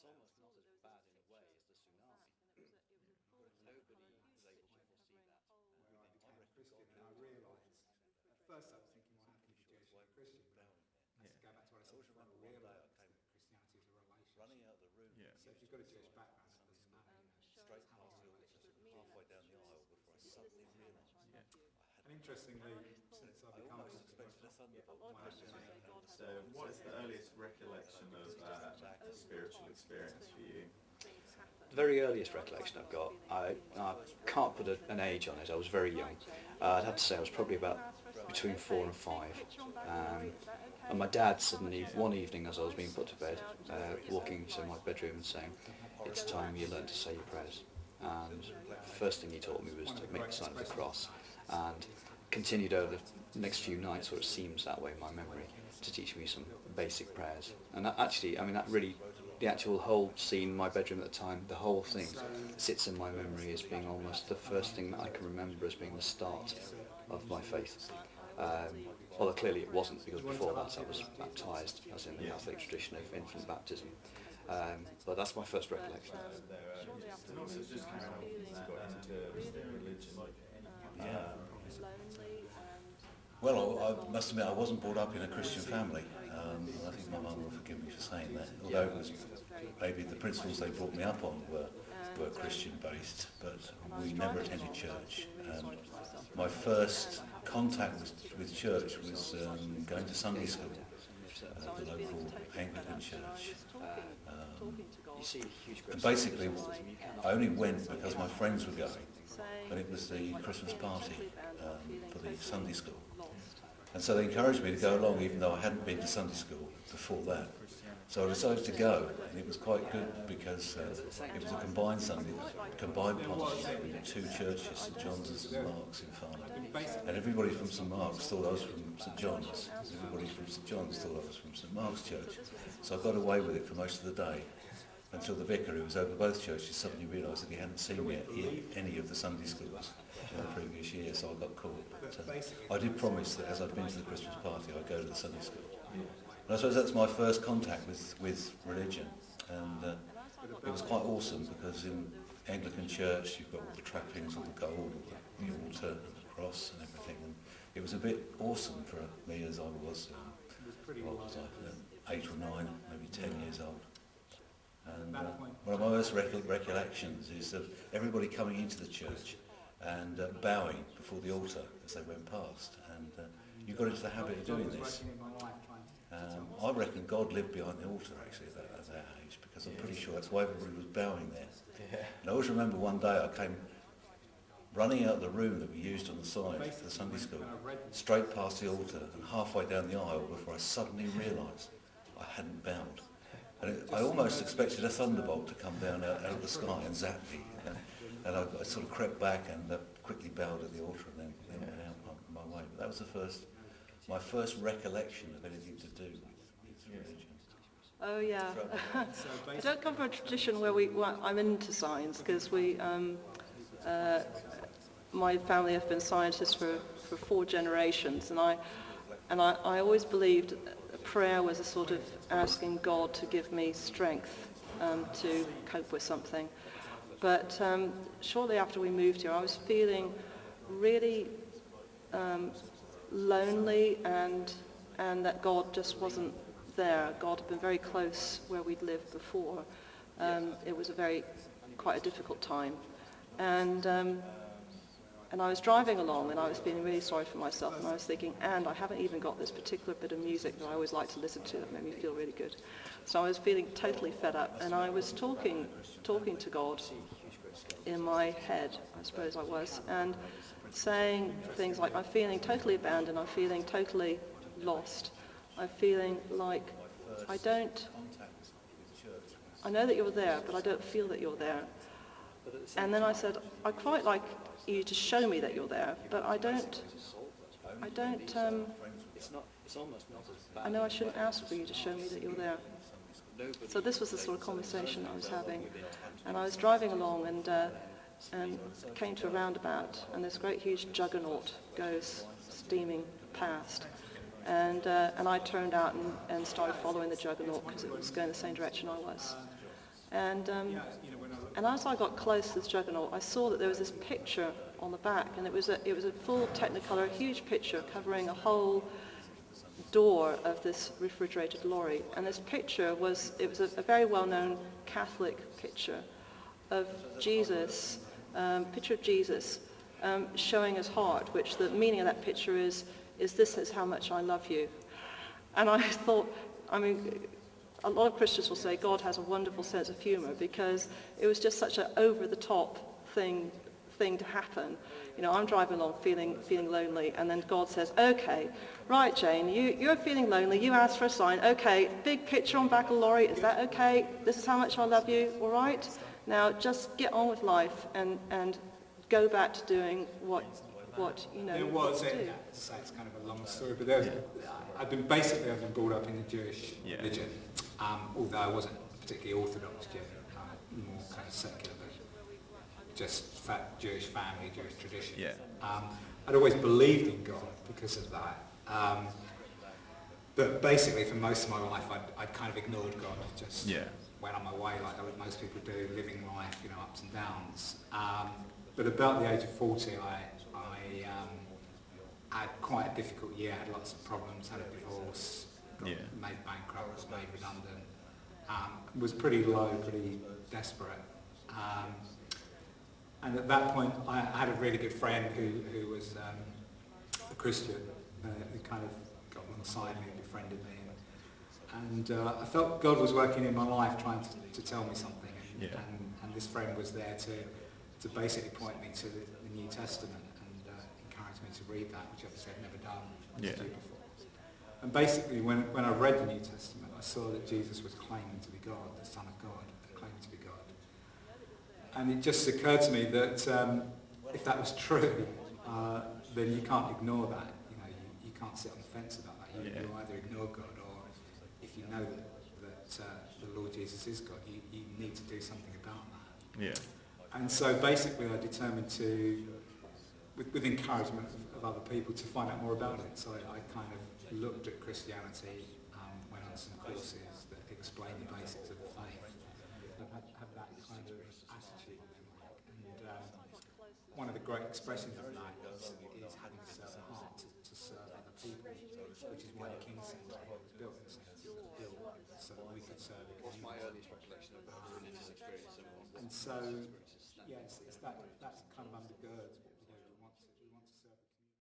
it's almost not as bad in a way as the tsunami. But nobody was able to foresee that. Where I became Christian, and I realised, at first I was thinking, well, how can you be Jewish and be Christian? But as to go back to what I said before, I realised that Christianity is a relationship. Yeah. So if you've got a Jewish background, that doesn't matter, Straight past the altar, halfway down the aisle, before I suddenly realised Yeah. And interestingly, since I've become almost Christian, expected a thunderbolt. So, what is the earliest recollection of a spiritual experience for you? The very earliest recollection I've got, I can't put an age on it. I was very young. I'd have to say I was probably about between 4 and 5. And my dad suddenly, one evening as I was being put to bed, walking into my bedroom and saying, "It's time you learn to say your prayers." And the first thing he taught me was to make the sign of the cross, and continued over the next few nights, or it seems that way in my memory, to teach me some basic prayers. And that actually, I mean, that really, the actual whole scene in my bedroom at the time, the whole thing sits in my memory as being almost the first thing that I can remember as being the start of my faith. Although clearly it wasn't, because before that I was baptised, as in the Catholic tradition of infant baptism. But that's my first recollection. And also just kind of got into religion. Yeah. Well, I must admit I wasn't brought up in a Christian family. I think my mum will forgive me for saying that, although it was maybe the principles they brought me up on were Christian based, but we never attended church. My first contact with church was going to Sunday school at the local Anglican church. And basically I only went because my friends were going, and it was the Christmas party for the Sunday school. And so they encouraged me to go along, even though I hadn't been to Sunday school before that. So I decided to go, and it was quite good because it was a combined party from two churches, St John's and St Mark's in Farnham. And everybody from St Mark's thought I was from St John's. Everybody from St John's thought I was from St Mark's Church. So I got away with it for most of the day, until the vicar, who was over both churches, suddenly realised that he hadn't seen me at any of the Sunday schools in the previous year, so I got caught. But I did promise that as I'd been to the Christmas party, I'd go to the Sunday school. And I suppose that's my first contact with religion, and it was quite awesome, because in Anglican church you've got all the trappings, all the gold, the altar and the cross and everything, and it was a bit awesome for me as I was, 8 or 9, maybe 10 years old. And one of my first recollections is of everybody coming into the church and bowing before the altar as they went past, and you got into the habit of doing this. I reckon God lived behind the altar actually at that age, because I'm pretty sure that's why everybody was bowing there. And I always remember one day I came running out of the room that we used on the side for the Sunday school, straight past the altar and halfway down the aisle before I suddenly realised I hadn't bowed. And I almost expected a thunderbolt to come down out of the sky and zap me. And I sort of crept back and quickly bowed at the altar and then went out my way. But that was my first recollection of anything to do with religion. Oh yeah, I don't come from a tradition where I'm into science, because my family have been scientists for 4 generations, and I always believed prayer was a sort of asking God to give me strength to cope with something. But shortly after we moved here, I was feeling really lonely, and that God just wasn't there. God had been very close where we'd lived before. It was quite a difficult time, and I was driving along, and I was feeling really sorry for myself, and I was thinking, and I haven't even got this particular bit of music that I always like to listen to that made me feel really good. So I was feeling totally fed up, and I was talking to God in my head, I suppose I was, and saying things like, I'm feeling totally abandoned, I'm feeling totally lost, I'm feeling like I know that you're there, but I don't feel that you're there. And then I said, I'd quite like you to show me that you're there, but I know I shouldn't ask for you to show me that you're there. So this was the sort of conversation I was having, and I was driving along and came to a roundabout, and this great huge juggernaut goes steaming past, and I turned out and started following the juggernaut because it was going the same direction I was. And, and as I got close to the juggernaut, I saw that there was this picture on the back, and it was a full Technicolor, huge picture covering a whole door of this refrigerated lorry. And this picture was a very well-known Catholic picture of Jesus, picture of Jesus showing his heart, which the meaning of that picture is this is how much I love you. And I thought, I mean, a lot of Christians will say God has a wonderful sense of humor, because it was just such an over-the-top thing to happen. You know, I'm driving along feeling lonely, and then God says, okay, right, Jane, you're feeling lonely, you asked for a sign, okay, big picture on back of the lorry, is that okay? This is how much I love you, all right? Now just get on with life and go back to doing what you know. There was, as I say, it's kind of a long story, but I've been brought up in the Jewish religion, although I wasn't particularly Orthodox Jew, more kind of secular, but just Jewish family, Jewish tradition. Yeah. I'd always believed in God because of that. But basically, for most of my life, I'd kind of ignored God, just went on my way like most people do, living life, you know, ups and downs. But about the age of 40, I had quite a difficult year, had lots of problems, had a divorce, made bankrupt, was made redundant, was pretty low, pretty desperate. And at that point, I had a really good friend who was a Christian, who kind of got alongside me and befriended me. And I felt God was working in my life, trying to tell me something. And this friend was there to basically point me to the New Testament and encourage me to read that, which obviously I'd never done before. And basically, when I read the New Testament, I saw that Jesus was claiming to be God, the Son of God, claiming to be God. And it just occurred to me that if that was true, then you can't ignore that. You know, you can't sit on the fence about that. You either ignore God, or if you know that the Lord Jesus is God, you need to do something about that. Yeah. And so basically I determined to, with encouragement of other people, to find out more about it. So I kind of looked at Christianity, went on some courses that explain the basics of the faith. Have that kind of attitude. And one of the great expressions of that is having a certain heart to serve other people, which is why the King Centre was built in a sense. It was built so that we could serve the community. My earliest recollection of religious experience. And so, yes, that's kind of my